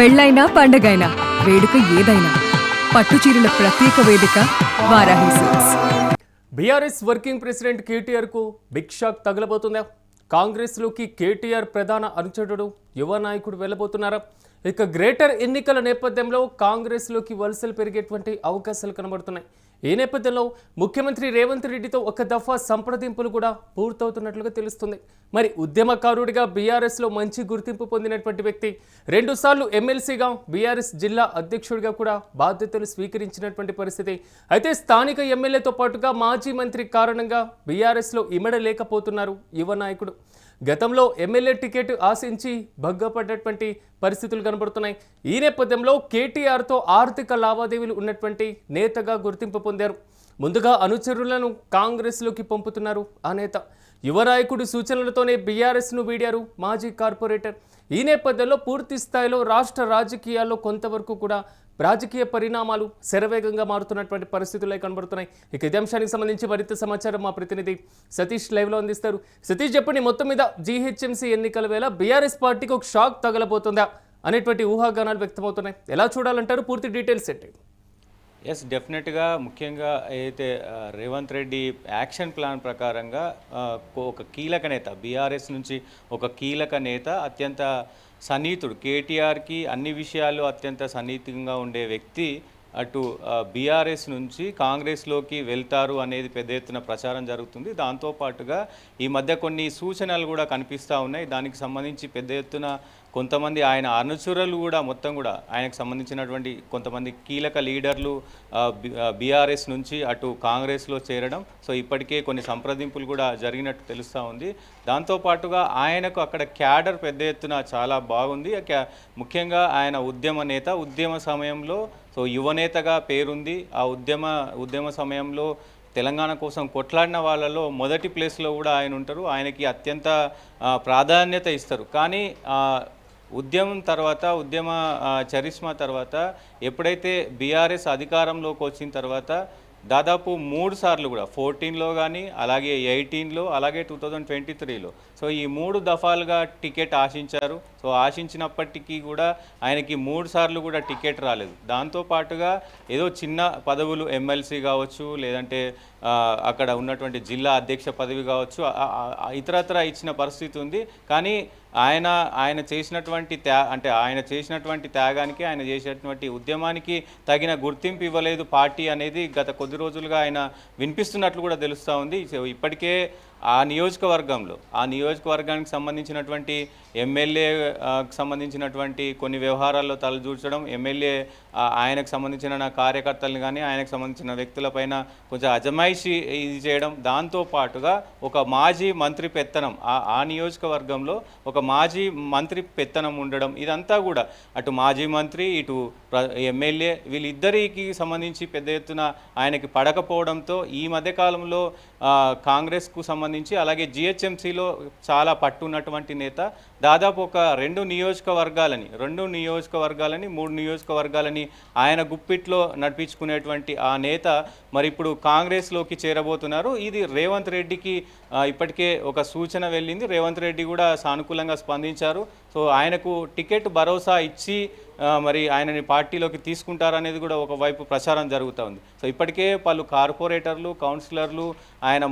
పెళ్ళైనా పండగైనా వేడుక ఏదైనా పట్టుచీరల ప్రత్యేక వేదిక Varahi silks. BRS working president KTR కు బిగ్ షాక్ తగలబోతుందా? కాంగ్రెస్ లోకి కేటీఆర్ ప్రధాన అనుచరుడు యువ నాయకుడు వెళ్ళబోతున్నారా? ఇక గ్రేటర్ ఎన్నికల నేపథ్యంలో కాంగ్రెస్ లోకి వలసలు పెరిగేటువంటి అవకాశాలు కనబడుతున్నాయి. ఈ నేపథ్యంలో ముఖ్యమంత్రి రేవంత్ రెడ్డితో ఒక దఫా సంప్రదింపులు కూడా పూర్తవుతున్నట్లుగా తెలుస్తుంది. మరి ఉద్యమకారుడిగా బీఆర్ఎస్లో మంచి గుర్తింపు పొందినటువంటి వ్యక్తి, 2 సార్లు ఎమ్మెల్సీగా బీఆర్ఎస్ జిల్లా అధ్యక్షుడిగా కూడా బాధ్యతలు స్వీకరించినటువంటి పరిస్థితి. అయితే స్థానిక ఎమ్మెల్యేతో పాటుగా మాజీ మంత్రి కారణంగా బీఆర్ఎస్లో ఇమడలేకపోతున్నారు యువ నాయకుడు. గతంలో ఎమ్మెల్యే టికెట్ ఆశించి భగ్గపడ్డటువంటి పరిస్థితులు కనబడుతున్నాయి. ఈ నేపథ్యంలో కేటీఆర్తో ఆర్థిక లావాదేవీలు ఉన్నటువంటి నేతగా గుర్తింపు పొందారు. ముందుగా అనుచరులను కాంగ్రెస్లోకి పంపుతున్నారు ఆ నేత. యువ నాయకుడి సూచనలతోనే బీఆర్ఎస్ను వీడారు మాజీ కార్పొరేటర్. ఈ నేపథ్యంలో పూర్తి స్థాయిలో రాష్ట్ర రాజకీయాల్లో కొంతవరకు కూడా రాజకీయ పరిణామాలు శరవేగంగా మారుతున్నటువంటి పరిస్థితులే కనబడుతున్నాయి. ఇక ఇదే అంశానికి సంబంధించి మరింత సమాచారం మా ప్రతినిధి సతీష్ లైవ్లో అందిస్తారు. సతీష్, చెప్పండి, మొత్తం మీద జీహెచ్ఎంసీ ఎన్నికల వేళ బీఆర్ఎస్ పార్టీకి ఒక షాక్ తగలబోతుందా అనేటువంటి ఊహాగానాలు వ్యక్తమవుతున్నాయి. ఎలా చూడాలంటారు? పూర్తి డీటెయిల్స్ ఏంటి? ఎస్, డెఫినెట్గా ముఖ్యంగా అయితే రేవంత్ రెడ్డి యాక్షన్ ప్లాన్ ప్రకారంగా ఒక కీలక నేత, బీఆర్ఎస్ నుంచి ఒక కీలక నేత, అత్యంత సన్నిహితుడు, కేటీఆర్కి అన్ని విషయాల్లో అత్యంత సన్నిహితంగా ఉండే వ్యక్తి అటు బీఆర్ఎస్ నుంచి కాంగ్రెస్లోకి వెళ్తారు అనేది పెద్ద ఎత్తున ప్రచారం జరుగుతుంది. దాంతోపాటుగా ఈ మధ్య కొన్ని సూచనలు కూడా కనిపిస్తూ ఉన్నాయి. దానికి సంబంధించి పెద్ద ఎత్తున కొంతమంది ఆయన అనుచరులు కూడా మొత్తం కూడా ఆయనకు సంబంధించినటువంటి కొంతమంది కీలక లీడర్లు బీఆర్ఎస్ నుంచి అటు కాంగ్రెస్లో చేరడం, సో ఇప్పటికే కొన్ని సంప్రదింపులు కూడా జరిగినట్టు తెలుస్తూ ఉంది. దాంతోపాటుగా ఆయనకు అక్కడ క్యాడర్ పెద్ద ఎత్తున చాలా బాగుంది. ముఖ్యంగా ఆయన ఉద్యమ నేత, ఉద్యమ సమయంలో సో యువనేతగా పేరుంది. ఆ ఉద్యమ సమయంలో తెలంగాణ కోసం కొట్లాడిన వాళ్ళలో మొదటి ప్లేస్లో కూడా ఆయన ఉంటారు. ఆయనకి అత్యంత ప్రాధాన్యత ఇస్తారు. కానీ ఉద్యమం తర్వాత, ఉద్యమ చరిష్మా తర్వాత ఎప్పుడైతే బీఆర్ఎస్ అధికారంలోకి వచ్చిన తర్వాత దాదాపు 3 సార్లు కూడా 14లో కానీ, అలాగే 18లో, అలాగే 2023లో సో ఈ 3 దఫాలుగా టికెట్ ఆశించారు. సో ఆశించినప్పటికీ కూడా ఆయనకి 3 సార్లు కూడా టికెట్ రాలేదు. దాంతోపాటుగా ఏదో చిన్న పదవులు, ఎమ్మెల్సీ కావచ్చు, లేదంటే అక్కడ ఉన్నటువంటి జిల్లా అధ్యక్ష పదవి కావచ్చు, ఇతరత్ర ఇచ్చిన పరిస్థితి ఉంది. కానీ ఆయన చేసినటువంటి ఆయన చేసినటువంటి త్యాగానికి, ఆయన చేసినటువంటి ఉద్యమానికి తగిన గుర్తింపు ఇవ్వలేదు పార్టీ అనేది గత కొద్ది రోజులుగా ఆయన వినిపిస్తున్నట్లు కూడా తెలుస్తూ ఉంది. ఇప్పటికే ఆ నియోజకవర్గానికి సంబంధించినటువంటి ఎమ్మెల్యేకి సంబంధించినటువంటి కొన్ని వ్యవహారాల్లో తలదూర్చడం, ఎమ్మెల్యే ఆయనకు సంబంధించిన కార్యకర్తలను కానీ, ఆయనకు సంబంధించిన వ్యక్తులపైన కొంచెం అజమాయిషి ఇది చేయడం, దాంతోపాటుగా ఒక మాజీ మంత్రి పెత్తనం, ఆ నియోజకవర్గంలో ఒక మాజీ మంత్రి పెత్తనం ఉండడం, ఇదంతా కూడా అటు మాజీ మంత్రి, ఇటు ఎమ్మెల్యే వీళ్ళిద్దరికి సంబంధించి పెద్ద ఎత్తున ఆయనకి పడకపోవడంతో ఈ మధ్యకాలంలో కాంగ్రెస్కు సంబంధించి, అలాగే జిహెచ్ఎంసీలో చాలా పట్టున్నటువంటి నేత, దాదాపు ఒక 2 నియోజకవర్గాలని 3 నియోజకవర్గాలని ఆయన గుప్పిట్లో నడిపించుకునేటువంటి ఆ నేత మరి ఇప్పుడు కాంగ్రెస్లోకి చేరబోతున్నారు. ఇది రేవంత్ రెడ్డికి ఇప్పటికే ఒక సూచన వెళ్ళింది. రేవంత్ రెడ్డి కూడా సానుకూలంగా స్పందించారు. సో ఆయనకు టికెట్ భరోసా ఇచ్చి మరి ఆయనని పార్టీలోకి తీసుకుంటారనేది కూడా ఒకవైపు ప్రచారం జరుగుతూ ఉంది. సో ఇప్పటికే పలు కార్పొరేటర్లు, కౌన్సిలర్లు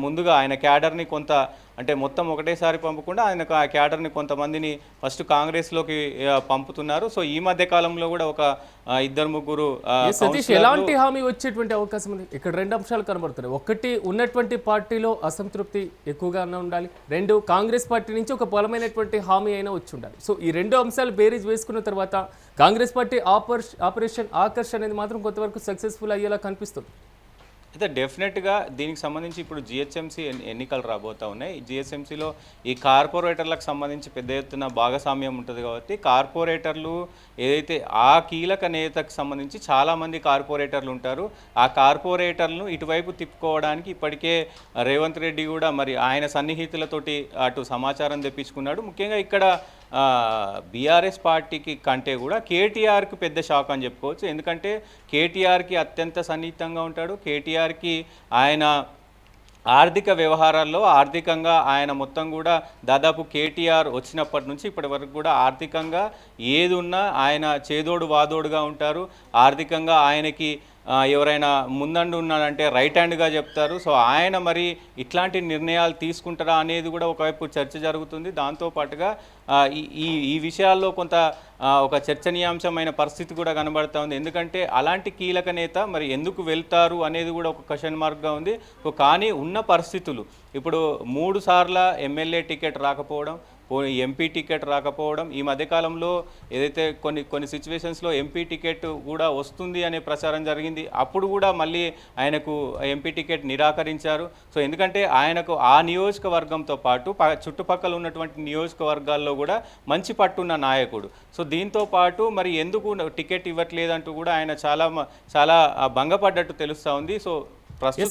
ముందుగా ఆయన క్యాడర్ని కొంత, అంటే మొత్తం ఒకటేసారి పంపకుండా ఆయనకు ఆ క్యాడర్ని కొంతమందిని ఫస్ట్ కాంగ్రెస్లోకి పంపుతున్నారు. సో ఈ మధ్య కాలంలో కూడా ఒక 2-3 సతీష్, ఎలాంటి హామీ వచ్చేటువంటి అవకాశం ఉంది? ఇక్కడ 2 అంశాలు కనబడుతున్నాయి. ఒకటి, ఉన్నటువంటి పార్టీలో అసంతృప్తి ఎక్కువగా ఉండాలి. 2, కాంగ్రెస్ పార్టీ నుంచి ఒక బలమైనటువంటి హామీ అయినా వచ్చి ఉండాలి. సో ఈ 2 అంశాలు బేరీజ్ వేసుకున్న తర్వాత కాంగ్రెస్ పార్టీ ఆపరేషన్ ఆకర్ష్ అనేది మాత్రం కొంతవరకు సక్సెస్ఫుల్ అయ్యేలా కనిపిస్తుంది. అయితే డెఫినెట్గా దీనికి సంబంధించి ఇప్పుడు జిహెచ్ఎంసీ ఎన్నికలు రాబోతూ ఉన్నాయి. జిహెచ్ఎంసీలో ఈ కార్పొరేటర్లకు సంబంధించి పెద్ద ఎత్తున భాగస్వామ్యం ఉంటుంది కాబట్టి కార్పొరేటర్లు ఏదైతే ఆ కీలక నేతకు సంబంధించి చాలామంది కార్పొరేటర్లు ఉంటారు. ఆ కార్పొరేటర్లను ఇటువైపు తిప్పుకోవడానికి ఇప్పటికే రేవంత్ రెడ్డి కూడా మరి ఆయన సన్నిహితులతోటి అటు సమాచారం తెప్పించుకున్నాడు. ముఖ్యంగా ఇక్కడ బీఆర్ఎస్ పార్టీకి కంటే కూడా కేటీఆర్కి పెద్ద షాక్ అని చెప్పుకోవచ్చు. ఎందుకంటే కేటీఆర్కి అత్యంత సన్నిహితంగా ఉంటాడు. కేటీఆర్కి ఆయన ఆర్థిక వ్యవహారాల్లో ఆర్థికంగా ఆయన మొత్తం కూడా దాదాపు కేటీఆర్ వచ్చినప్పటి నుంచి ఇప్పటి వరకు కూడా ఆర్థికంగా ఏది ఉన్నా ఆయన చేదోడు వాదోడుగా ఉంటారు. ఆర్థికంగా ఆయనకి ఎవరైనా ముందండు ఉన్నాడంటే రైట్ హ్యాండ్గా చెప్తారు. సో ఆయన మరి ఇట్లాంటి నిర్ణయాలు తీసుకుంటారా అనేది కూడా ఒకవైపు చర్చ జరుగుతుంది. దాంతోపాటుగా ఈ విషయాల్లో కొంత ఒక చర్చనీయాంశమైన పరిస్థితి కూడా కనబడుతూ ఉంది. ఎందుకంటే అలాంటి కీలక నేత మరి ఎందుకు వెళ్తారు అనేది కూడా ఒక క్వశ్చన్ మార్క్గా ఉంది. కానీ ఉన్న పరిస్థితులు ఇప్పుడు 3 సార్ల ఎమ్మెల్యే టికెట్ రాకపోవడం, ఎంపీ టికెట్ రాకపోవడం, ఈ మధ్యకాలంలో ఏదైతే కొన్ని సిచ్యువేషన్స్లో ఎంపీ టికెట్ కూడా వస్తుంది అనే ప్రచారం జరిగింది. అప్పుడు కూడా మళ్ళీ ఆయనకు ఎంపీ టికెట్ నిరాకరించారు. సో ఎందుకంటే ఆయనకు ఆ నియోజకవర్గంతో పాటు చుట్టుపక్కల ఉన్నటువంటి నియోజకవర్గాల్లో కూడా మంచి పట్టున్న నాయకుడు. సో దీంతో పాటు మరి ఎందుకు టికెట్ ఇవ్వట్లేదంటూ కూడా ఆయన చాలా భంగపడ్డట్టు తెలుస్తూ ఉంది. సో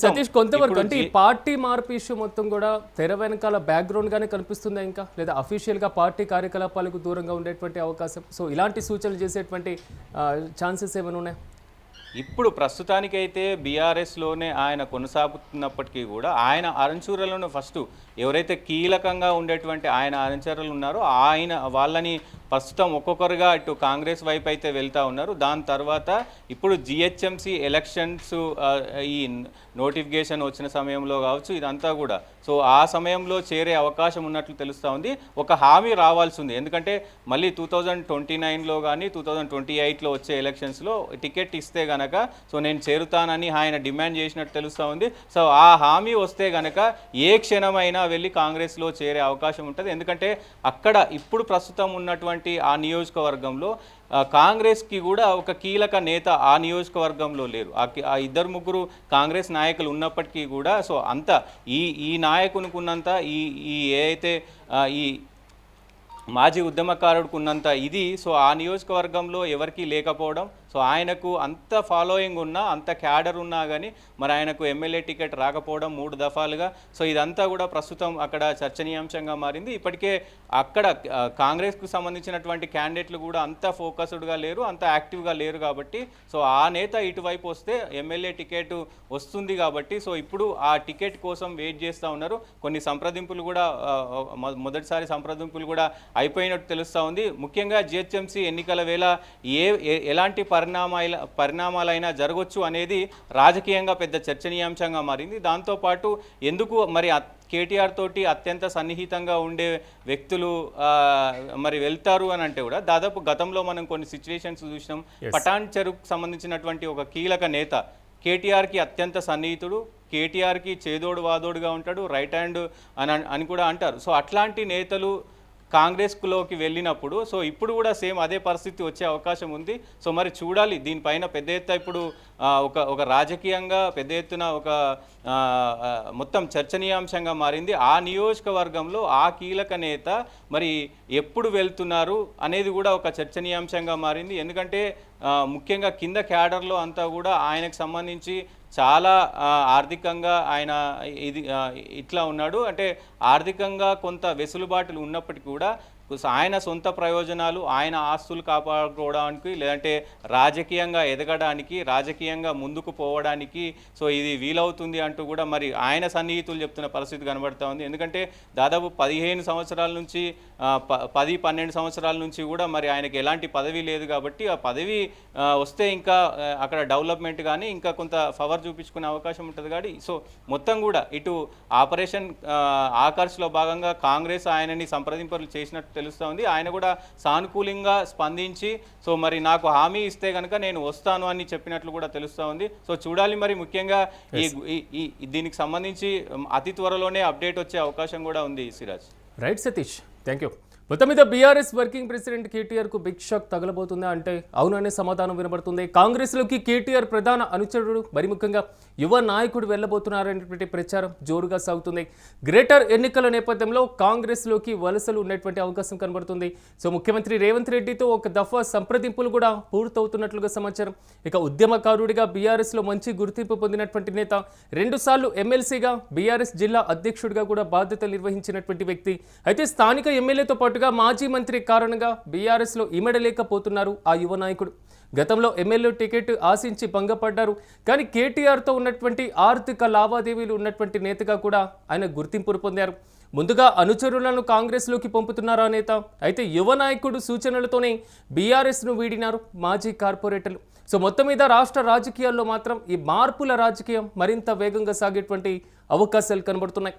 సతీష్, కొంతవరకు అంటే ఈ పార్టీ మార్పు ఇష్యూ మొత్తం కూడా తెర వెనకాల బ్యాక్గ్రౌండ్ గానే కనిపిస్తుందా ఇంకా, లేదా అఫీషియల్ గా పార్టీ కార్యకలాపాలకు దూరంగా ఉండేటువంటి అవకాశం, సో ఇలాంటి సూచనలు చేసేటువంటి ఛాన్సెస్ ఏమైనా ఉన్నాయి? ఇప్పుడు ప్రస్తుతానికైతే బీఆర్ఎస్లోనే ఆయన కొనసాగుతున్నప్పటికీ కూడా ఆయన అనుచరులను ఫస్ట్ ఎవరైతే కీలకంగా ఉండేటువంటి ఆయన అనుచరులు ఉన్నారో వాళ్ళని ప్రస్తుతం ఒక్కొక్కరుగా ఇటు కాంగ్రెస్ వైపు అయితే వెళ్తూ ఉన్నారు. దాని తర్వాత ఇప్పుడు జిహెచ్ఎంసీ ఎలక్షన్స్ ఈ నోటిఫికేషన్ వచ్చిన సమయంలో కావచ్చు, ఇదంతా కూడా సో ఆ సమయంలో చేరే అవకాశం ఉన్నట్లు తెలుస్తూ ఉంది. ఒక హామీ రావాల్సి ఉంది. ఎందుకంటే మళ్ళీ 2029లో కానీ 2028లో వచ్చే ఎలక్షన్స్లో టికెట్ ఇస్తే గనక సో నేను చేరుతానని ఆయన డిమాండ్ చేసినట్టు తెలుస్తూ ఉంది. సో ఆ హామీ వస్తే గనక ఏ క్షణమైనా వెళ్ళి కాంగ్రెస్లో చేరే అవకాశం ఉంటుంది. ఎందుకంటే అక్కడ ఇప్పుడు ప్రస్తుతం ఉన్నటువంటి ఆ నియోజకవర్గంలో కాంగ్రెస్కి కూడా ఒక కీలక నేత ఆ నియోజకవర్గంలో లేరు. ఆ 2-3 కాంగ్రెస్ నాయకులు ఉన్నప్పటికీ కూడా సో అంత ఈ నాయకునికి ఉన్నంత ఈ ఏదైతే ఈ మాజీ ఉద్యమకారుడికి ఉన్నంత ఇది సో ఆ నియోజకవర్గంలో ఎవరికీ లేకపోవడం, సో ఆయనకు అంత ఫాలోయింగ్ ఉన్నా అంత క్యాడర్ ఉన్నా కానీ మరి ఆయనకు ఎమ్మెల్యే టికెట్ రాకపోవడం 3 దఫాలుగా, సో ఇదంతా కూడా ప్రస్తుతం అక్కడ చర్చనీయాంశంగా మారింది. ఇప్పటికే అక్కడ కాంగ్రెస్కు సంబంధించినటువంటి క్యాండిడేట్లు కూడా అంత ఫోకస్డ్గా లేరు, అంత యాక్టివ్గా లేరు. కాబట్టి సో ఆ నేత ఇటువైపు వస్తే ఎమ్మెల్యే టికెట్ వస్తుంది కాబట్టి సో ఇప్పుడు ఆ టికెట్ కోసం వెయిట్ చేస్తూ ఉన్నారు. కొన్ని సంప్రదింపులు కూడా మొదటిసారి సంప్రదింపులు కూడా అయిపోయినట్టు తెలుస్తూ ఉంది. ముఖ్యంగా జిహెచ్ఎంసీ ఎన్నికల వేళ ఎలాంటి పరిణామాలైనా జరగవచ్చు అనేది రాజకీయంగా పెద్ద చర్చనీయాంశంగా మారింది. దాంతోపాటు ఎందుకు మరి కేటీఆర్ తోటి అత్యంత సన్నిహితంగా ఉండే వ్యక్తులు మరి వెళ్తారు అని అంటే కూడా దాదాపు గతంలో మనం కొన్ని సిచ్యువేషన్స్ చూసినాం. పటాన్ చెరుకు సంబంధించినటువంటి ఒక కీలక నేత కేటీఆర్కి అత్యంత సన్నిహితుడు, కేటీఆర్కి చేదోడు వాదోడుగా ఉంటాడు, రైట్ హ్యాండ్ అని కూడా అంటారు. సో అట్లాంటి నేతలు కాంగ్రెస్లోకి వెళ్ళినప్పుడు సో ఇప్పుడు కూడా సేమ్ అదే పరిస్థితి వచ్చే అవకాశం ఉంది. సో మరి చూడాలి దీనిపైన పెద్ద ఎత్తున ఇప్పుడు ఒక రాజకీయంగా పెద్ద ఎత్తున ఒక మొత్తం చర్చనీయాంశంగా మారింది. ఆ నియోజకవర్గంలో ఆ కీలక నేత మరి ఎప్పుడు వెళ్తున్నారు అనేది కూడా ఒక చర్చనీయాంశంగా మారింది. ఎందుకంటే ముఖ్యంగా కింద క్యాడర్లో అంతా కూడా ఆయనకు సంబంధించి చాలా ఆర్థికంగా ఆయన ఇట్లా ఉన్నాడు. అంటే ఆర్థికంగా కొంత వెసులుబాటులు ఉన్నప్పటికీ కూడా ఆయన సొంత ప్రయోజనాలు, ఆయన ఆస్తులు కాపాడుకోవడానికి, లేదంటే రాజకీయంగా ఎదగడానికి, రాజకీయంగా ముందుకు పోవడానికి సో ఇది వీలవుతుంది అంటూ కూడా మరి ఆయన సన్నిహితులు చెప్తున్న పరిస్థితి కనబడుతూ ఉంది. ఎందుకంటే దాదాపు 15 సంవత్సరాల నుంచి 10-12 సంవత్సరాల నుంచి కూడా మరి ఆయనకి ఎలాంటి పదవి లేదు. కాబట్టి ఆ పదవి వస్తే ఇంకా అక్కడ డెవలప్మెంట్ కానీ ఇంకా కొంత పవర్ చూపించుకునే అవకాశం ఉంటుంది. కాబట్టి సో మొత్తం కూడా ఇటు ఆపరేషన్ ఆకర్ష్లో భాగంగా కాంగ్రెస్ ఆయనని సంప్రదింపులు చేసినట్టు తెలుస్తూ ఉంది. ఆయన కూడా సానుకూలంగా స్పందించి సో మరి నాకు హామీ ఇస్తే కనుక నేను వస్తాను అని చెప్పినట్లు కూడా తెలుస్తూ ఉంది. సో చూడాలి మరి ముఖ్యంగా దీనికి సంబంధించి అతి త్వరలోనే అప్డేట్ వచ్చే అవకాశం కూడా ఉంది. Siraj. Right Satish, thank you. మొత్తం మీద బీఆర్ఎస్ వర్కింగ్ ప్రెసిడెంట్ కేటీఆర్ కు బిగ్ షాక్ తగలబోతుందా అంటే అవుననే సమాధానం వినబడుతుంది. కాంగ్రెస్లోకి కేటీఆర్ ప్రధాన అనుచరుడు మరి ముఖ్యంగా యువ నాయకుడు వెళ్లబోతున్నారనేటువంటి ప్రచారం జోరుగా సాగుతుంది. గ్రేటర్ ఎన్నికల నేపథ్యంలో కాంగ్రెస్లోకి వలసలు ఉన్నటువంటి అవకాశం కనబడుతుంది. సో ముఖ్యమంత్రి రేవంత్ రెడ్డితో ఒక దఫా సంప్రదింపులు కూడా పూర్తవుతున్నట్లుగా సమాచారం. ఇక ఉద్యమకారుడిగా బీఆర్ఎస్లో మంచి గుర్తింపు పొందినటువంటి నేత, 2 సార్లు ఎమ్మెల్సీగా బీఆర్ఎస్ జిల్లా అధ్యక్షుడిగా కూడా బాధ్యతలు నిర్వహించినటువంటి వ్యక్తి. అయితే స్థానిక ఎమ్మెల్యేతో పాటు పాటుగా మాజీ మంత్రి కారణంగా బీఆర్ఎస్లో ఇమడలేకపోతున్నారు ఆ యువ నాయకుడు. గతంలో ఎమ్మెల్యే టికెట్ ఆశించి భంగపడ్డారు. కానీ కేటీఆర్తో ఉన్నటువంటి ఆర్థిక లావాదేవీలు ఉన్నటువంటి నేతగా కూడా ఆయన గుర్తింపు పొందారు. ముందుగా అనుచరులను కాంగ్రెస్లోకి పంపుతున్నారా నేత? అయితే యువ నాయకుడు సూచనలతోనే బీఆర్ఎస్ను వీడినారు మాజీ కార్పొరేటర్లు. సో మొత్తం మీద రాష్ట్ర రాజకీయాల్లో మాత్రం ఈ మార్పుల రాజకీయం మరింత వేగంగా సాగేటువంటి అవకాశాలు కనబడుతున్నాయి.